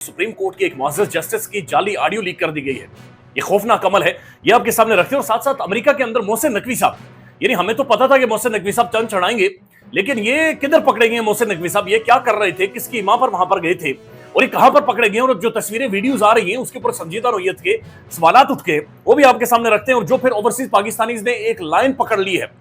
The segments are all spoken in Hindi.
सुप्रीम कोर्ट के एक मुअज़्ज़ज़ जस्टिस की जाली ऑडियो लीक कर दी गई है। ये खौफनाक अमल है, ये आपके सामने रखते हैं। और साथ साथ अमेरिका के अंदर मोहसिन नकवी साहब, यानी हमें तो पता था कि मोहसिन नकवी साहब टर्न चढ़ाएंगे, लेकिन ये किधर पकड़े गए मोहसिन नकवी साहब? ये क्या कर रहे थे, किसकी मां पर वहां पर गए थे और ये कहां पर पकड़े गए? और जो तस्वीरें वीडियोज आ रही हैं उसके ऊपर संजीदा नौयत के सवालात उठ के वो भी आपके सामने रखते हैं। और जो फिर ओवरसीज पाकिस्तानीज ने एक लाइन पकड़ ली है,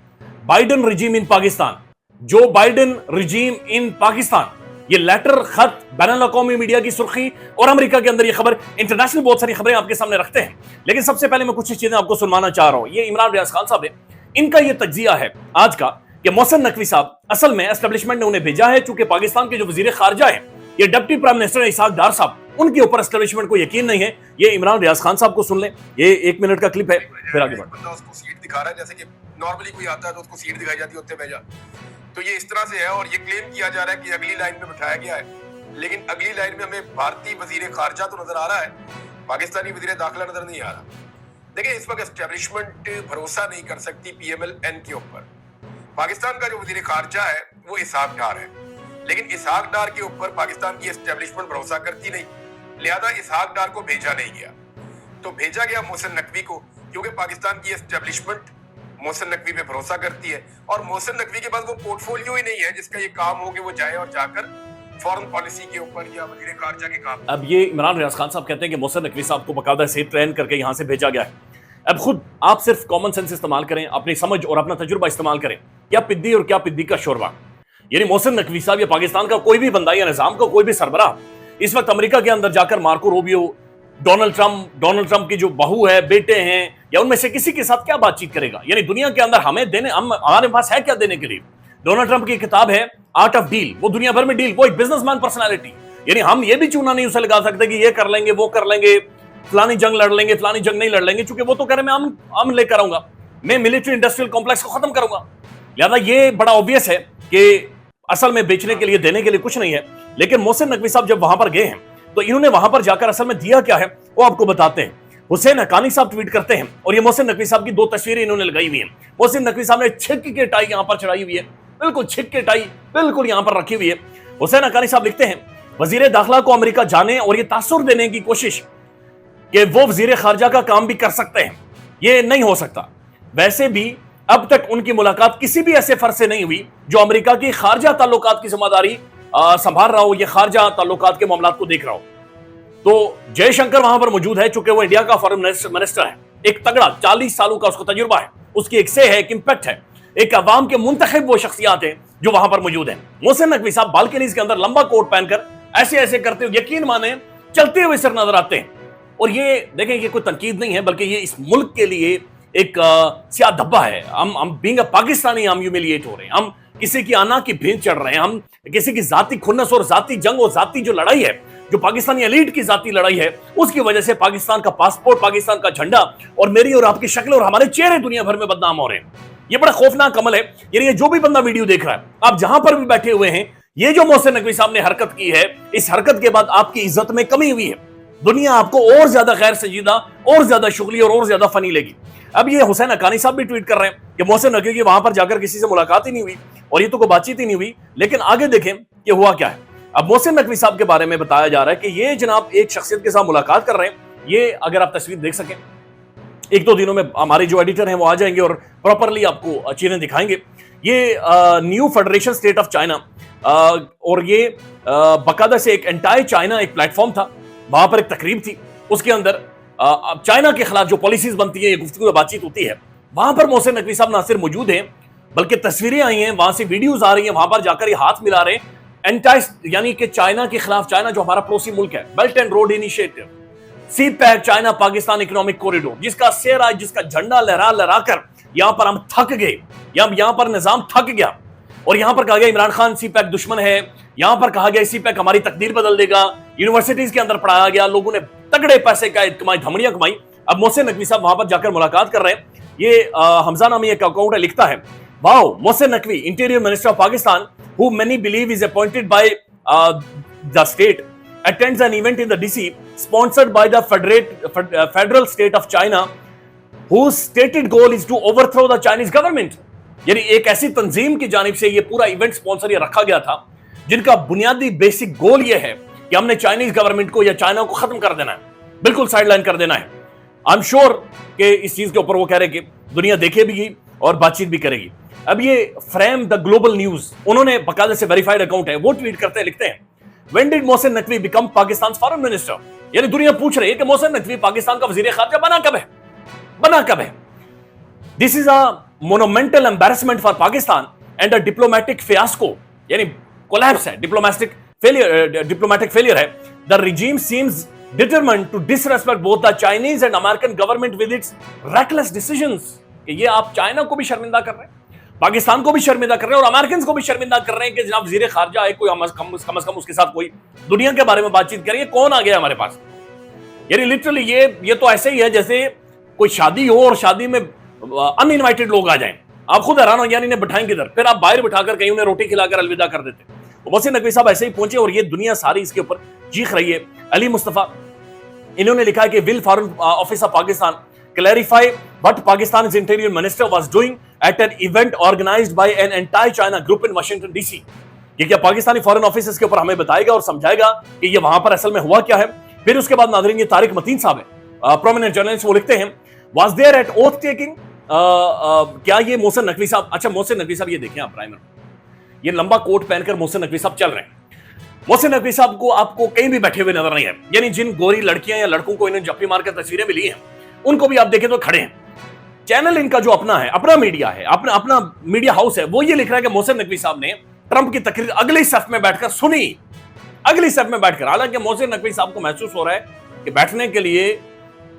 बाइडन रिजीम इन पाकिस्तान, जो बाइडन रिजीम इन पाकिस्तान, ये लेटर खत बैनुल अक़वामी मीडिया की सुर्खी और अमेरिका के अंदर ये खबर, इंटरनेशनल बहुत सारी खबरें आपके सामने रखते हैं। लेकिन सबसे पहले मैं कुछ चीजें आपको सुनवाना चाह रहा हूं। ये इमरान रियाज खान साहब है, इनका ये तज्जिया है आज का कि मोहसिन नकवी साहब असल में एस्टेब्लिशमेंट ने उन्हें भेजा है, चूंकि पाकिस्तान के जो वजीर खारजा है, ये डिप्टी प्राइम मिनिस्टर इसहाक डार साहब, उनके ऊपर एस्टेब्लिशमेंट को यकीन नहीं है। ये इमरान रियाज खान साहब को सुन लें, ये 1 मिनट का क्लिप है, फिर आगे बढ़ते। उसको सीट दिखा रहा है, जैसे कि नॉर्मली कोई आता है तो उसको सीट दिखाई जाती है, उत्ते भेजा, तो ये इस तरह से है। और ये क्लेम किया जा रहा है कि अगली लाइन पे बिठाया गया है, लेकिन अगली लाइन में हमें भारतीय वजीर खारजा तो नजर आ रहा है, पाकिस्तानी वजीर दाखिला नजर नहीं आ रहा। देखिए, इस वक्त एस्टेब्लिशमेंट भरोसा नहीं कर सकती PMLN के ऊपर। पाकिस्तान का जो वजीर खारजा है वो इसहाक डार है, लेकिन इसहाक डार के ऊपर पाकिस्तान की एस्टेब्लिशमेंट भरोसा करती नहीं, लिहाजा इसहाक डार को भेजा नहीं गया। तो भेजा गया मोहसिन नकवी को, क्योंकि पाकिस्तान की एस्टेब्लिशमेंट मोहसिन नकवी पे भरोसा करती है। और मोहसिन नकवी के पास वो पोर्टफोलियो ही नहीं है जिसका ये काम हो कि वो जाए और जाकर फॉरेन पॉलिसी के ऊपर या वजीर खारजा के काम। अब ये इमरान रियाज खान साहब कहते हैं कि मोहसिन नकवी साहब को बाकायदा से ट्रेन करके यहां से भेजा गया है। अब खुद आप सिर्फ कॉमन सेंस इस्तेमाल करें, अपनी समझ और अपना तजुर्बा इस्तेमाल करें। क्या पिद्दी और क्या पिद्दी का शोरबा, यानी मोहसिन नकवी साहब या पाकिस्तान का कोई भी बंदा या निजाम का कोई भी सरबराह इस वक्त अमेरिका के अंदर जाकर मार्को रूबियो, डोनाल्ड ट्रंप की जो बहू है, बेटे हैं, या उनमें से किसी के साथ क्या बातचीत करेगा? यानी दुनिया के अंदर हमें देने, हमारे पास है क्या देने के लिए? डोनाल्ड ट्रंप की किताब है आर्ट ऑफ डील, वो दुनिया भर में डील, वो एक बिजनेसमैन पर्सनालिटी। यानी हम ये भी चूना नहीं उसे लगा सकते कि ये कर लेंगे, वो कर लेंगे, फलानी जंग लड़ लेंगे, फलानी जंग नहीं लड़ लेंगे, क्योंकि वो तो कह रहे मैं अमन लेकर आऊंगा, मैं मिलिट्री इंडस्ट्रियल कॉम्प्लेक्स को खत्म करूंगा। लिहाजा ये बड़ा ऑब्वियस है कि असल में बेचने के लिए, देने के लिए कुछ नहीं है। लेकिन मोहसिन नकवी साहब जब वहां पर गए हैं तो इन्होंने वहां पर जाकर असल में दिया क्या है वो आपको बताते हैं। हुसैन हक्कानी साहब ट्वीट करते हैं और ये मोहसिन नकवी साहब की 2 तस्वीरें इन्होंने लगाई हुई हैं। मोहसिन नकवी साहब ने छिक के टाई यहां पर चढ़ाई हुई है, बिल्कुल छिक के टाई बिल्कुल यहां पर रखी हुई है। हुसैन हक्कानी साहब लिखते हैं, वजीर दाखिला को अमेरिका जाने और ये तासुर देने की कोशिश कि वो वजीर खारजा का काम भी कर सकते हैं, ये नहीं हो सकता। वैसे भी अब तक उनकी मुलाकात किसी भी ऐसे फर्ज से नहीं हुई जो अमेरिका की खारजा ताल्लुकात की जिम्मेदारी संभाल रहा हो, ये खारजा ताल्लुकात के मामलात को देख रहा हो। तो जयशंकर वहां पर मौजूद है, चूंकि वो इंडिया का फॉरेन मिनिस्टर है, एक तगड़ा 40 सालों का उसको तजुर्बा है, उसकी एक से है, एक इंपैक्ट है, एक अवाम के मुंतखब वो शख्सियात हैं जो वहां पर मौजूद हैं। मोहसिन नकवी साहब बालकनीज के अंदर लंबा कोट पहनकर ऐसे ऐसे करते हुए, यकीन माने चलते हुए सिर नजर आते हैं। और ये देखें, ये कोई तनकीद नहीं है, बल्कि ये इस मुल्क के लिए एक सियाह धब्बा है। हम बीइंग अ पाकिस्तानी हम ह्यूमिलिएट हो रहे हैं, हम किसी की आना की भेंट चढ़ रहे हैं, हम किसी की जाती खुन्नस और जाती जंग और जाती जो लड़ाई है, जो पाकिस्तानी एलीट की जाती लड़ाई है, उसकी वजह से पाकिस्तान का पासपोर्ट, पाकिस्तान का झंडा और मेरी और आपकी शक्ल और हमारे चेहरे दुनिया भर में बदनाम हो रहे हैं। ये बड़ा खौफनाक अमल है। यानी ये जो भी बंदा वीडियो देख रहा है, आप जहां पर भी बैठे हुए हैं, ये जो मोहसिन नकवी साहब ने हरकत की है, इस हरकत के बाद आपकी इज्जत में कमी हुई है। दुनिया आपको और ज्यादा गैर संजीदा, और ज्यादा शुगली और ज्यादा फनी लेगी। अब ये हुसैन हक्कानी साहब भी ट्वीट कर रहे हैं कि मोहसिन नकवी की वहां पर जाकर किसी से मुलाकात ही नहीं हुई और ये तो कोई बातचीत ही नहीं हुई। लेकिन आगे देखें कि हुआ क्या है। अब मोहसिन नकवी साहब के बारे में बताया जा रहा है कि ये जनाब एक शख्सियत के साथ मुलाकात कर रहे हैं। ये अगर आप तस्वीर देख सकें, 1-2 दिनों में हमारे जो एडिटर हैं वो आ जाएंगे और प्रॉपरली आपको चीजें दिखाएंगे। ये new federation state of China, और ये बाकायदा से एक एंटायर चाइना एक प्लेटफॉर्म था, वहां पर एक तकरीब थी, उसके अंदर चाइना के खिलाफ जो पॉलिसीज बनती है, गुफ्तगू बातचीत होती है, वहां पर मोहसिन नकवी साहब ना सिर्फ मौजूद हैं, बल्कि तस्वीरें आई हैं, वहां से वीडियोज आ रही हैं, वहां पर जाकर ये हाथ मिला रहे हैं एंटाई, यानी कि चाइना के खिलाफ, चाइना जो हमारा पड़ोसी मुल्क है, belt and road initiative, CPEC, China Pakistan economic corridor, जिसका सेरा, जिसका झंडा लहरा लहरा कर यहां पर हम थक गए, यहां पर निजाम थक गया। और यहां पर कहा गया इमरान खान CPEC दुश्मन है, यहां पर कहा गया CPEC हमारी तकदीर बदल देगा, यूनिवर्सिटीज के अंदर पढ़ाया गया, लोगों ने तगड़े पैसे का कमाई, धमड़ियां कमाई। अब मोहसिन नकवी साहब वहां पर जाकर मुलाकात कर रहे हैं। ये हमजा नामी एक अकाउंट है, लिखता है, wow, Mohsin Naqvi, interior minister of Pakistan, who many believe is appointed by the state, attends an event in the DC sponsored by the federal state of China, whose stated goal is to overthrow the Chinese government। यानी एक ऐसी तंजीम की जानिब से ये पूरा इवेंट स्पॉन्सर ये रखा गया था जिनका बुनियादी बेसिक गोल ये है कि हमने चाइनीज गवर्नमेंट को या चाइना को खत्म कर देना है, बिल्कुल साइडलाइन कर देना है। आई एम श्योर कि इस चीज के ऊपर वो कह रहे कि दुनिया देखेगी और बातचीत भी करेगी। अब ये फ्रेम द ग्लोबल न्यूज, उन्होंने बकायदे से वेरीफाइड अकाउंट है, वो ट्वीट करते लिखते हैं, when did Mohsin Naqvi become Pakistan foreign minister. यानी दुनिया पूछ रही है कि मोहसिन नकवी पाकिस्तान का वजीर खारजा बना कब है। This is a monumental embarrassment for Pakistan and a diplomatic fiasco, यानी कोलैप्स है, डिप्लोमेटिक फेलियर है। The regime seems determined to disrespect both the Chinese and American government with its reckless decisions। कि ये आप चाइना को भी शर्मिंदा कर रहे हैं, पाकिस्तान को भी शर्मिंदा कर रहे हैं और अमेरिकन को भी शर्मिंदा कर रहे हैं कि जनाब वजीर खारजा है, कोई कम से कम उसके साथ कोई दुनिया के बारे में बातचीत करेंगे। कौन आ गया हमारे पास? यानी लिटरली ये तो ऐसे ही है जैसे कोई शादी हो और शादी में अनइनवाइटेड लोग आ जाएं, आप खुद हैरान हो, यानी इन्हें बिठाएंगे इधर, फिर आप बाहर बिठाकर कहीं उन्हें रोटी खिलाकर अलविदा कर देते। मोहसिन नकवी साहब ऐसे ही पहुंचे और ये दुनिया सारी इसके ऊपर चीख रही है। अली मुस्तफा, इन्होंने लिखा है कि will foreign office of Pakistan clarify what Pakistan interior minister was doing at an event organized by an entire China group in Washington DC. ये क्या पाकिस्तानी फॉरेन ऑफिस इसके ऊपर हमें बताएगा और समझाएगा कि ये वहां पर असल में हुआ क्या है। फिर उसके बाद नाज़रीन, ये तारिक मतीन साहब है, प्रोमिनेंट जर्नलिस्ट, वो लिखते हैं was there at oath taking, क्या ये मोहसिन नकवी साहब, अच्छा मोहसिन नकवी साहब ये देखें आप प्राइमर, ये लंबा कोट पहनकर मोहसिन नकवी साहब चल रहे हैं। मोहसिन नकवी साहब को आपको कहीं भी बैठे हुए नजर नहीं है, यानी जिन गोरी लड़कियां या लड़कों को इन्हें जप्पी मार कर तस्वीरें मिली हैं उनको भी आप देखें तो खड़े हैं। चैनल इनका जो अपना है, अपना मीडिया है, अपना मीडिया हाउस है, वो ये लिख रहा है कि मोहसिन नकवी साहब ने ट्रंप की तकरीर अगली सफ में बैठकर सुनी, अगली सफ में बैठकर। हालांकि मोहसिन नकवी साहब को महसूस हो रहा है कि बैठने के लिए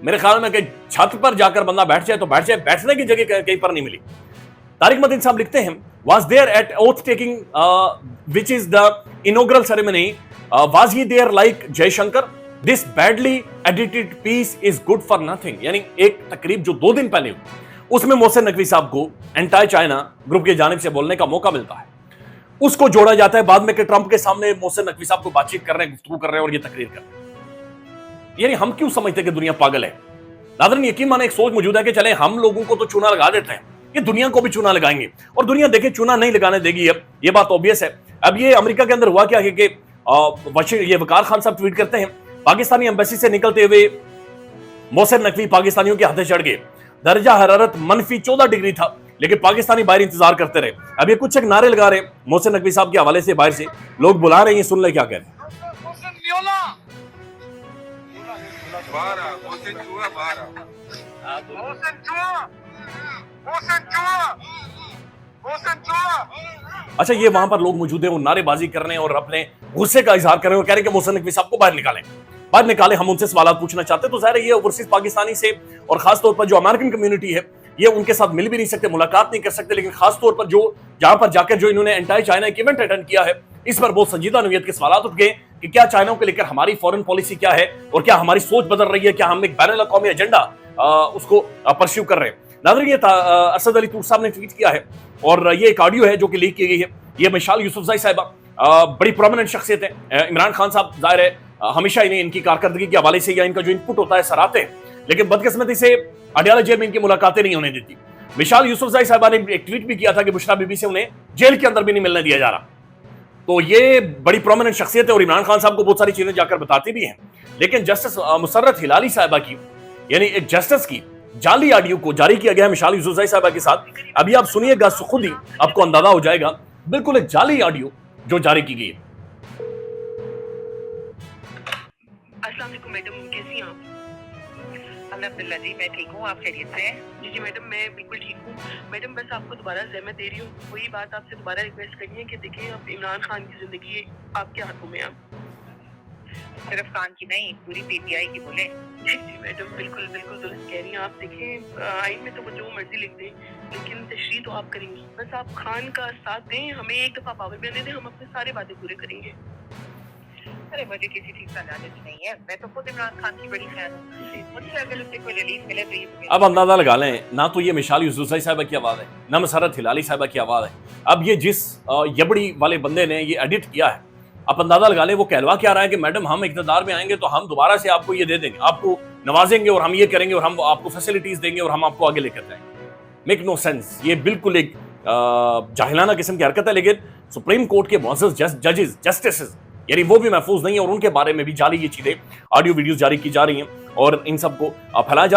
मेरे ख्याल में कि छत पर जाकर बंदा बैठ जाए तो बैठ जाए, बैठने की जगह कहीं पर नहीं मिली। तारिक मतीन साहब लिखते हैं was there at oath taking which is the inaugural ceremony, was he there like Jaishankar? This badly edited piece is good for nothing। यानी एक तकरीब जो 2 दिन पहले हुई उसमें मोहसिन नकवी साहब को एंटायर चाइना ग्रुप की जानिब से बोलने का मौका मिलता है, उसको जोड़ा जाता है बाद में कि ट्रंप के सामने मोहसिन नकवी साहब को बातचीत कर रहे हैं, गुफ्तगू कर रहे हैं और ये तकरीर कर रहे हैं। यानी हम क्यों समझते कि दुनिया पागल है? नाज़रीन, यकीन माने एक सोच मौजूद है कि चले हम लोगों को तो चूना लगा देते हैं, ये दुनिया को भी चूना लगाएंगे और दुनिया देखे चूना नहीं लगाने देगी। अब ये बात ऑब्वियस है। अब ये अमेरिका के अंदर हुआ क्या है कि ये वकार खान साहब ट्वीट करते हैं, पाकिस्तानी एम्बेसी से निकलते हुए मोहसिन नकवी पाकिस्तानियों के हाथे चढ़ गए, दर्जा हरारत -14 डिग्री था लेकिन पाकिस्तानी बाहर इंतजार करते रहे। अब ये कुछ एक नारे लगा रहे मोहसिन नकवी साहब के हवाले से, बाहर से लोग बुला रहे हैं, सुन ले क्या कह रहे हैं। अच्छा, ये वहां पर लोग मौजूद हैं, वो नारेबाजी कर रहे हैं और अपने गुस्से का इजहार कर रहे हैं और कह रहे हैं कि मोहसिन नकवी साहब को बाहर निकालें, हम उनसे सवाल पूछना चाहते हैं। तो जाहिर है ये ओवरसीज पाकिस्तानी से और खासतौर पर जो अमेरिकन कम्युनिटी है ये उनके साथ मिल भी नहीं सकते, मुलाकात नहीं कर सकते, लेकिन खासतौर पर जो जहां पर जाकर जो इन्होंने एंटायर चाइना एक इवेंट अटेंड किया है, इस पर बहुत संजीदा नौयत के सवाल उठ गए कि क्या चाइना को लेकर हमारी फॉरेन पॉलिसी क्या है और क्या हमारी सोच बदल रही है, क्या हम एक बैनुल अक़वामी एजेंडा उसको परस्यू कर रहे हैं। नाज़रीन, ये असद अली तूर साहब ने ट्वीट किया है और ये एक ऑडियो है जो कि लीक की गई है। ये मिशाल यूसुफज़ई साहिबा बड़ी प्रोमिनेंट शख्सियत है। इमरान खान साहब जाहिर है हमेशा इन्हें इनकी कारकर्दगी के हवाले से या इनका जो इनपुट होता है सराहते हैं, लेकिन बदकिस्मती से अडयाला जेल में इनकी मुलाकातें नहीं होने देती। मिशाल यूसुफज़ई साहिबा ने एक ट्वीट भी किया था कि बुशरा बीबी से उन्हें जेल के अंदर भी नहीं मिलने दिया जा रहा। तो ये बड़ी प्रोमिनेंट शख्सियत है और इमरान खान साहब को बहुत सारी चीजें जाकर बताती भी हैं। लेकिन जस्टिस मुसर्रत हिलाली साहिबा की, यानी एक जस्टिस की जाली ऑडियो को जारी किया गया है मिशाल यूसुफज़ई साहिबा के साथ। अभी आप सुनिएगा, खुद ही आपको अंदाजा हो जाएगा, बिल्कुल एक जाली ऑडियो जो जारी की गई है। अस्सलाम वालेकुम मैडम, कैसी हैं आप? अल्हम्दुलिल्लाह जी, मैं ठीक हूँ, आप खैरियत से हैं? जी मैडम, मैं बिल्कुल ठीक हूँ। मैडम, बस आपको दोबारा ज़हमत दे रही हूँ, वही बात आपसे दोबारा रिक्वेस्ट करनी है कि देखिए अब इमरान खान की ज़िंदगी आपके हाथों में है। सिर्फ खान की नहीं, पूरी पीटीआई की बोले। जी मैडम, बिल्कुल बिल्कुल दुरुस्त कह रही हैं आप। देखें, आइन में तो जो मर्जी लिख दें, लेकिन तशरीह तो आप करेंगी। बस आप खान का साथ दें, हमें एक दफ़ा पावर भी दे दें, हम अपने सारे वादे पूरे करेंगे। अरे मुझे किसी चीज का लालच नहीं है, मैं तो खुद इमरान खान की बड़ी फैन हूँ। मुझे अगर उससे कोई रिलीफ मिले तो ये। अब अंदाजा लगा लें, ना तो ये मिशाल यूसुफज़ई साहिबा की आवाज़ है, ना मुसर्रत हिलाली साहिबा की आवाज़ है। अब ये जिस यबड़ी वाले बंदे ने ये एडिट किया है, आप अंदाजा लगा लें वो कहलवा क्या रहा है कि मैडम हम इक़्तिदार में आएंगे तो हम दोबारा से आपको ये दे देंगे, आपको नवाजेंगे और हम ये करेंगे और हम आपको फैसिलिटीज देंगे और हम आपको आगे लेकर जाएंगे। Make no sense. ये बिल्कुल एक जाहिलाना किस्म की हरकत है। लेकिन सुप्रीम कोर्ट के मुअज़्ज़ज़ जजेस, जस्टिसेस यानी वो भी महफूज नहीं है और उनके बारे में भी जाली ये चीजें ऑडियो वीडियोस जारी की जा रही हैं और इन सबको फैलाया जा